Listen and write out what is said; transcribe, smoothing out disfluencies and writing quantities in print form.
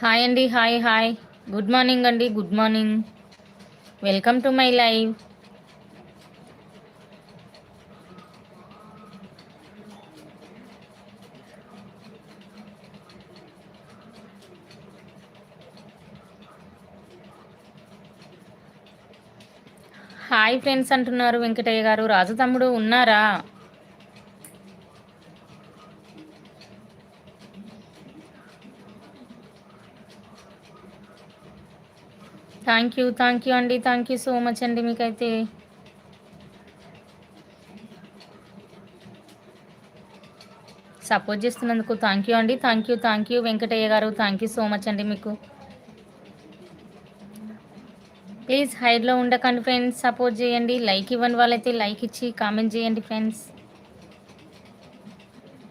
Hi అండి. Hi. Hi. Good morning అండి. Good morning. Welcome to my live. Hi friends అంటున్నారు వెంకటయ్య గారు. రాజు తమ్ముడు ఉన్నారా? థ్యాంక్ యూ అండి. థ్యాంక్ యూ సో మచ్ అండి. మీకైతే సపోర్ట్ చేస్తున్నందుకు థ్యాంక్ యూ అండి. థ్యాంక్ యూ వెంకటయ్య గారు. థ్యాంక్ యూ సో మచ్ అండి. మీకు ప్లీజ్ హైడ్లో ఉండకండి ఫ్రెండ్స్. సపోర్ట్ చేయండి. లైక్ ఇవ్వని వాళ్ళైతే లైక్ ఇచ్చి కామెంట్ చేయండి ఫ్రెండ్స్.